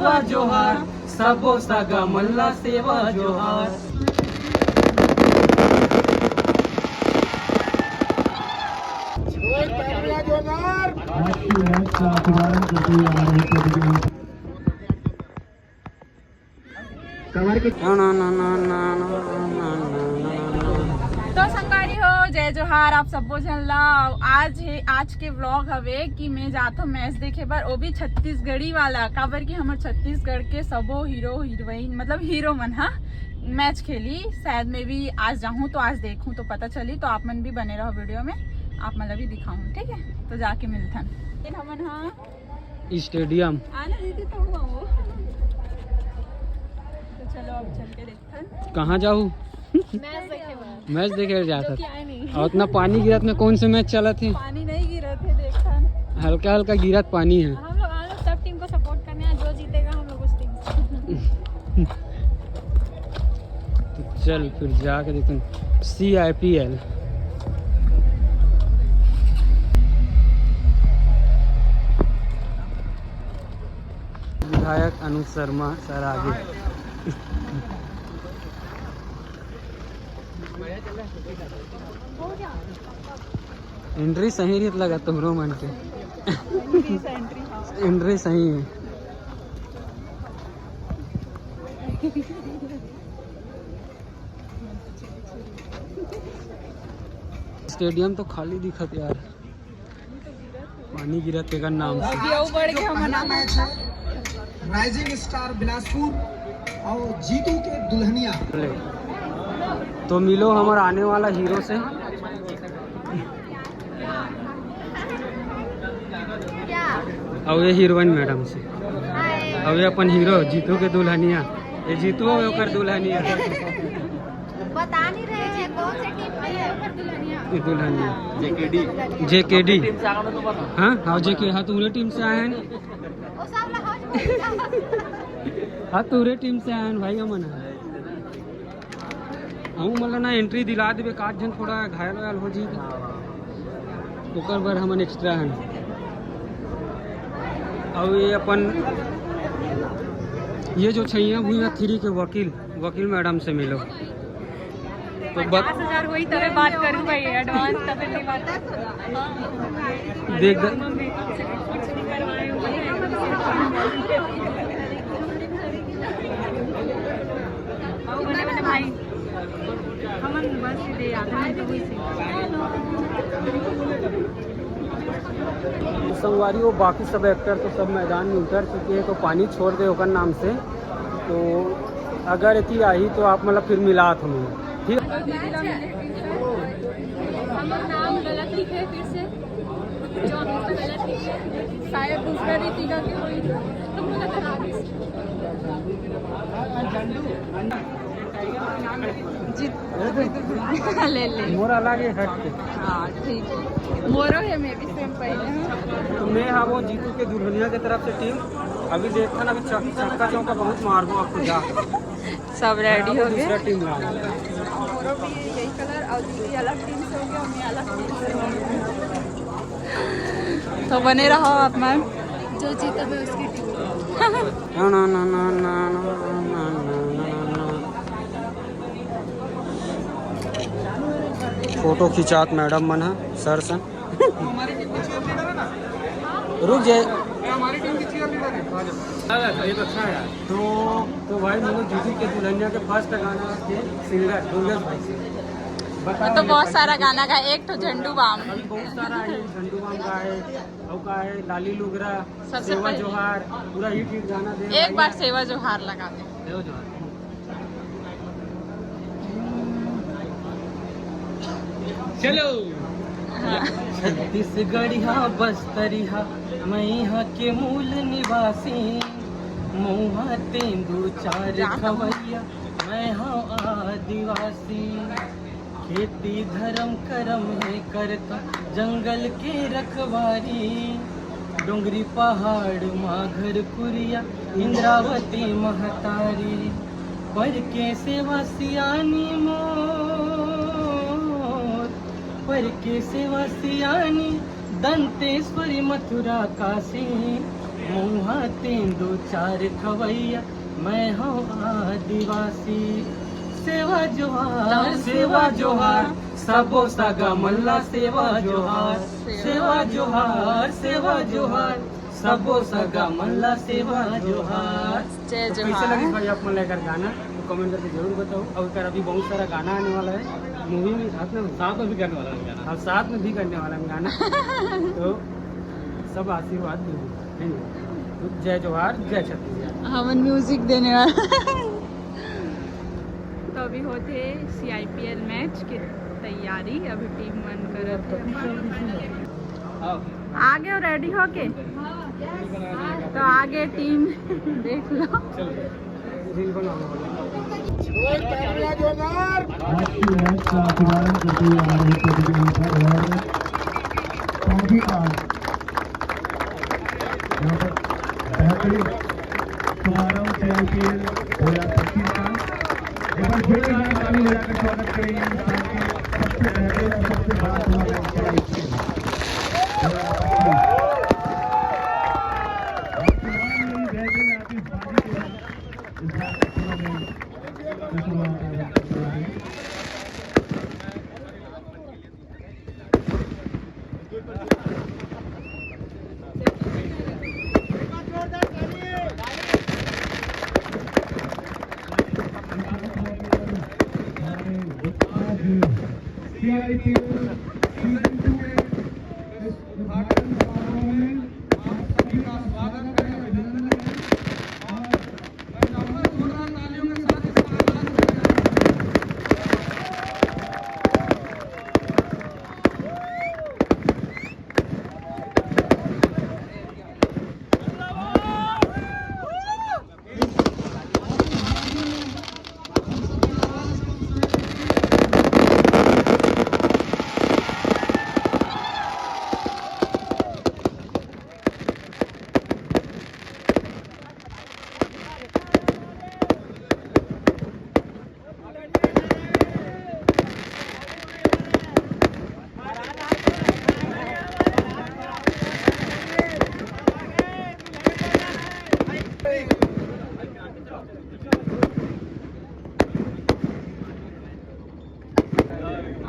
जोहार सबो सगा मल्ला सेवा जोहार. तो संगारी हो जय जोहार आप सबो झन ला. आज के व्लॉग हवे कि मैं जात हूँ मैच देखे बर, वो भी छत्तीसगढ़ी वाला काबर की हमर छत्तीसगढ़ के सबो हीरो हीरोइन मतलब हीरो मन हा मैच खेली. शायद मैं भी आज जाऊँ तो आज देखूँ तो पता चली. तो आप मन भी बने रहो वीडियो में, आप मतलब भी दिखाऊँ ठीक है. तो जाके मिलथन हमन हाँ स्टेडियम आना दीदी तो हुआ वो. तो चलो अब चल के देखथन. कहाँ जाऊँ? मैच देखे जाता और उतना पानी गिरत में कौन से मैच चला थे? पानी नहीं गिरा थे देखथन. हल्का हल्का गिरत पानी है. हम लोग सब टीम को सपोर्ट करने हैं, जो जीतेगा हम लोग उस टीम से. तो चल फिर जाके देखते हैं CIPL. विधायक अनुज शर्मा सर आगे. एंट्री सही नहीं लगा तुमरो मन के. एंट्री सही है. स्टेडियम तो खाली दिखत यार, पानी गिरत के नाम से. राइजिंग स्टार बिलासपुर और जीतू के दुल्हनिया. तो मिलो हमारा आने वाला हीरो से. और ये हीरोइन मैडम से. और ये अपन हीरो जीतू के दुल्हनिया. ये जीतू हो ओकर दुल्हनिया. बता नहीं रहे हैं कौन सी टीम में है ओकर दुल्हनिया. ये दुल्हनिया JKD. हाँ हाँ JK. हाँ तूरे टीम से आए हैं. वो सब लगा. हाँ तूरे टीम से आए हैं भाई. हमन हम मतलब ना एंट्री दिला देवे. काज जन थोड़ा घायल वायल हो जी ओकर बर हमन एक्स्ट्रा हैं. और ये अपन ये जो छैया भूया 3 के वकील मैडम से मिलो. तो 50,000 हुई तबे बात करूँ भाई. एडवांस तबे नहीं बात देख भाई हमन बस दे आते तो हुई संगवारी वो बाकी सब एक्टर तो सब मैदान में उतर चुके हैं. तो पानी छोड़ दे ओकर नाम से. तो अगर इतनी आई तो आप मतलब फिर मिलात हमें ठीक. नाम गलत लिखे फिर से जो हम गलत लिखे शायद दूसरा रीतिका के हुई तो मुझे करा ले मोर अलग है हट के. हाँ ठीक है. मोरो है मैं भी सेम पहले. तो मैं हाँ वो जीतू के दुल्हनिया की तरफ से टीम. अभी देखा ना अभी चक्का चौका बहुत मार दो आपको जा. सब रेडी हो गए. दूसरा टीम ला. मोरो भी यही कलर और दीदी अलग टीम से हो गया और मैं अलग टीम से हो गया. तो बने रहो आप मैम. जो जीता मैं उसकी टीम. फोटो खिंचात मैडम मन है सर से. रुक जाए. तो भाई मतलब जीतू के दुल्हनिया के फर्स्ट गाना के सिंगर दुर्गेश भाई से. तो बहुत सारा गाना का. एक तो झंडू बाम अभी बहुत सारा है. झंडू बाम का है और का है लाली लुगरा सबसे सेवा पहले जोहार पूरा हिट गाना दे. एक बार सेवा जोहार लगा दे. सेवा जोहार. चलो छत्तीसगढ़िया बस्तरिया मैं यहाँ के मूल निवासी. मुहा तेंदू 4 खवैया मैं हाँ आदिवासी. खेती धर्म करम है करता जंगल के रखवारी. डोंगरी पहाड़ माँ घर कुरिया इंद्रावती महतारी. पर के सेवा सियानी मोर पर के सेवा सियानी दंतेश्वरी मथुरा काशी. मुँह तेंदु चार खवैया मैं हूँ आदिवासी सेवा जोहार सबो सगा मल्ला सेवा जोहार सबो सगा मल्ला सेवा जोहार। जय तो कैसे जोहार। लगे भाई आप लेकर गाना तो कमेंट करके जरूर बताओ। और कर अभी बहुत सारा गाना आने वाला है मूवी में, साथ में भी करने वाला है गाना, और साथ में भी करने वाला है गाना। तो सब आशीर्वाद दो। तो जय जोहार जय छत्तीसगढ़। हम म्यूजिक देने वाला। तो अभी होते CIPL मैच की तैयारी, अभी टीम वन करत है। आगे रेडी हो के तो आगे टीम देख लो। रील बनाओ। आज की मैच का शुभारंभ करते हुए हमारे प्रतियोगिता और काफी आज यहाँ पर बेहतरीन शुभारंभ CIPL 2025 का एक बार फिर ताली बजाकर स्वागत करेंगे हिंदुस्तान के सबसे बेहतरीन और सबसे बड़ा टूर्नामेंट CIPL।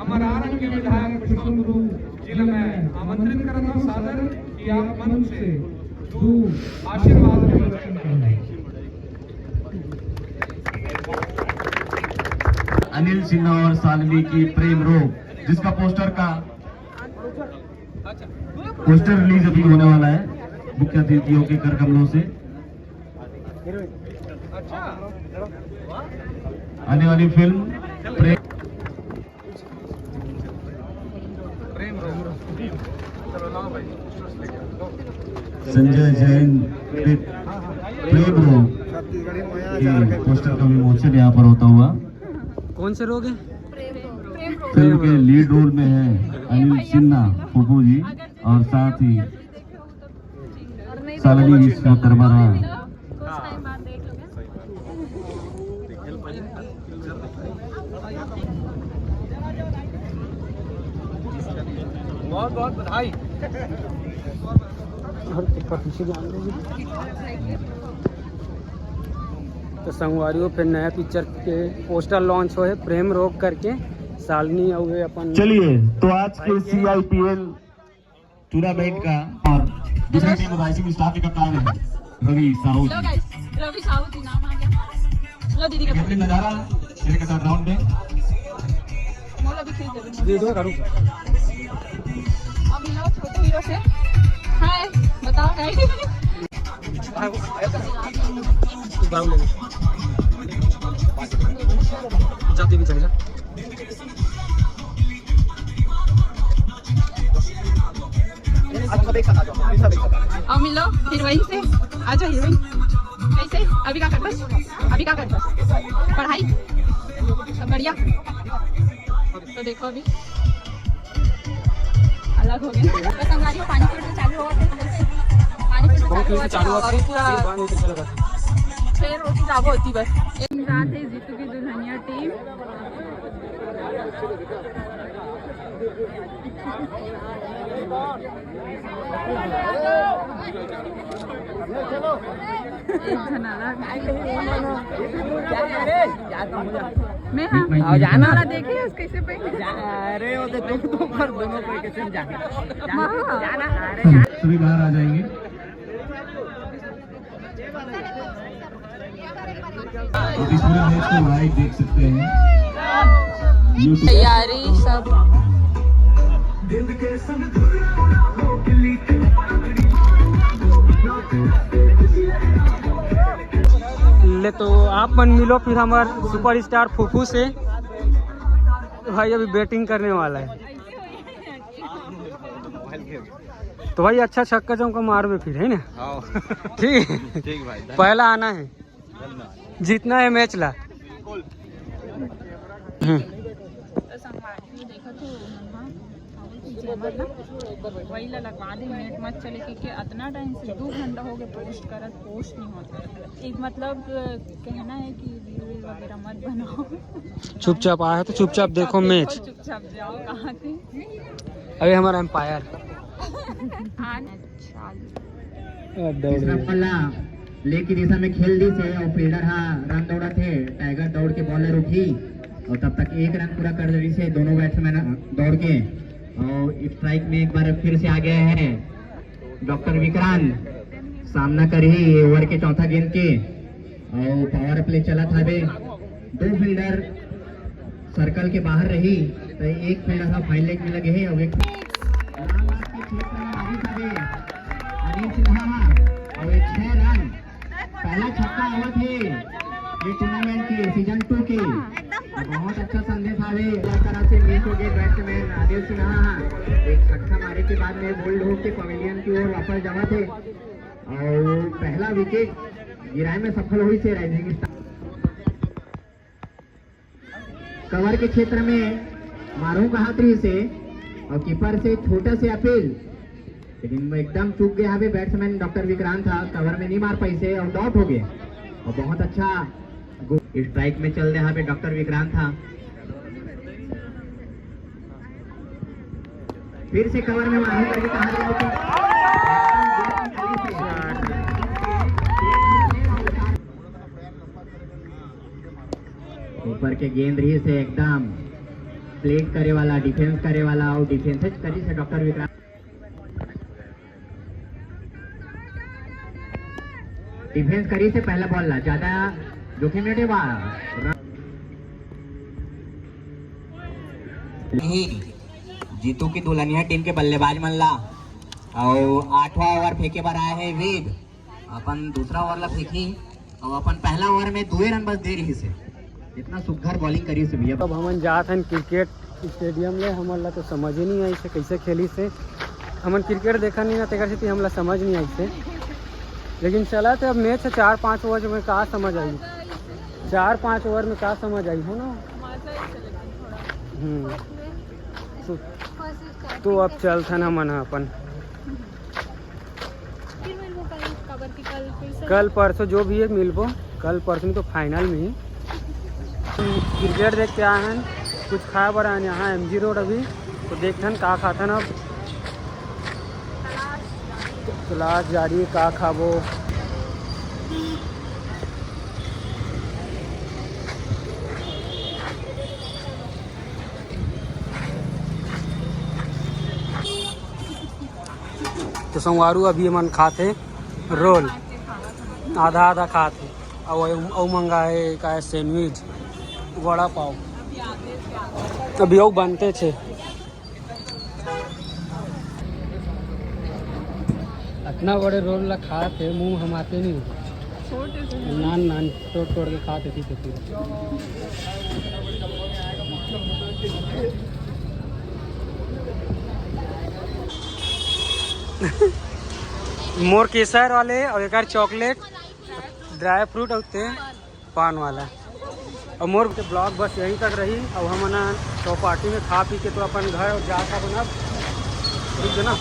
अमरारन के विधायक पुष्पगुरु जिला में आमंत्रित करना सादर कि आप मन से दो आशीर्वाद के वचन करें। अनिल सिन्हा और सालवी की प्रेम रोग जिसका पोस्टर रिलीज अभी होने वाला है मुख्य अतिथियों के कर कमलों से। आने वाली फिल्म प्रेम संजय जैन प्रेम रोग के पोस्टर का विमोचन यहाँ पर होता हुआ। कौन से रोग है? फिल्म के लीड रोल में है अनिल सिन्हा फूफू जी और साथ ही सालनी विश्वकर्मा राव। बहुत बहुत बधाई। तो संगवारियों फिर नया पिक्चर के पोस्टर लॉन्च हो है प्रेम रोग करके सालनी और अपन। चलिए तो आज के CIPL टूर्नामेंट का और दूसरे टीम राइजिंग स्टार के कप्तान है रवि साहू जी। रवि साहू जी नाम आ गया। लो दीदी का बेहतरीन नजारा खेल के साथ राउंड में मोला भी खींच दे। वीडियो करूँ अब लो छोटे हीरो से हाय बताओ हाय। जाते भी चले जा। अब मिलो हीरोइन से। आ जाओ हीरोइन। कैसे अभी क्या करता पढ़ाई सब बढ़िया। तो देखो अभी अलग हो गया। बस हमारी पानी फिर चालू होगा फिर रोटी चाबो होती बस। एक साथ है जीतू की दुल्हनिया टीम। मैं हाँ जाना देखे कैसे पहले अरे वो तो तुम पर दोनों को कैसे जाना सभी बाहर आ जाएंगे। आप इस पूरे मैच को लाइव देख सकते हैं YouTube। तैयारी सब ले तो आप मन मिलो फिर हमार सुपरस्टार फूफू से। भाई अभी बैटिंग करने वाला है तो भाई अच्छा छक्का चौका मार में फिर है ना। ठीक ठीक भाई पहला आना है जीतना है मैच ला। वही लगवा दे नेट मत चले क्योंकि इतना टाइम से 2 घंटा हो गया पोस्ट नहीं होता। एक मतलब कहना है कि वीडियो वगैरह मत बनाओ। चुपचाप आया तो चुपचाप देखो मैच। चुपचाप जाओ कहाँ थे अभी हमारा एम्पायर तीसरा पल्ला लेग की दिशा में खेल दी से और फील्डर रन दौड़ा थे। टाइगर दौड़ के बॉलर उठी और तब तक 1 रन पूरा कर दी से दोनों बैट्समैन दौड़ के। और स्ट्राइक में एक बार फिर से आ गए हैं डॉक्टर विक्रांत। सामना कर ही ओवर के चौथा गेंद के और पावर प्ले चला था बे। 2 फील्डर सर्कल के बाहर रही तो एक फील्डर फाइन लेग में लगे है और एक अनिल सिन्हा और 6 रन पहला छक्का हुआ थे ये टूर्नामेंट की सीजन 2 की। बहुत अच्छा संदेश आवे इस तरह से मिस हो गए बैट्समैन अनिल सिन्हा। एक छक्का मारे के बाद में बोल्ड होकर पवेलियन की ओर वापस जमा थे और पहला विकेट गिराए में सफल हुई से राइजिंग स्टार। कवर के क्षेत्र में मारू कहा से और कीपर से छोटा से अपील लेकिन एकदम चूक गया है बैट्समैन डॉक्टर विक्रांत था। कवर में नहीं मार पाई से और डॉट हो गए और बहुत अच्छा स्ट्राइक में चल रहा है डॉक्टर विक्रांत था। फिर से कवर में मारू करके कहा ऊपर के गेंद रही से एकदम प्लेट करे वाला डिफेंस करे वाला और डिफेंस करी से डॉक्टर विक्रांत। डिफेंस करी से पहला बॉल ला ज्यादा जोखिम नहीं जीतू की दुल्हनिया टीम के बल्लेबाज मल्ला और 8वां ओवर फेंके पर आए हैं वेद। अपन दूसरा ओवर ला फेंकी और अपन पहला ओवर में 2 रन बस दे रही से इतना सुघर बॉलिंग करी से भैया। अब हम जात हन क्रिकेट स्टेडियम ले हमला तो समझ ही नहीं आई से कैसे खेली से। हमन क्रिकेट देखा नहीं ना तेकर से हमला समझ नहीं आई से। लेकिन चला तो अब मैच 4-5 ओवर में कहाँ समझ आई। 4-5 ओवर में कहाँ समझ आई हो ना। तो अब चल था ना मना अपन कल परसों जो भी है मिलबो। कल परसों में तो फाइनल में ही क्रिकेट देख के आए हैं। कुछ खाए बर आए यहाँ MG रोड अभी तो देखते का खाते अब क्लास जारी का खाबो। तो संगवारू अभी मन खाते रोल आधा आधा खाते और मंगाए का सैंडविच वड़ा पाव अभी और बनते थे। इतना बड़े रोल ला खाते मुंह हम आते नहीं नान नान तोड़ तोड़ के खाते थी तो मोर केसर वाले और एक चॉकलेट ड्राई फ्रूट होते पान वाला और मोर के ब्लॉग बस यहीं तक रही। अब हम ना चौपाटी में खा पी के तो अपन घर और जा बना ठीक है ना।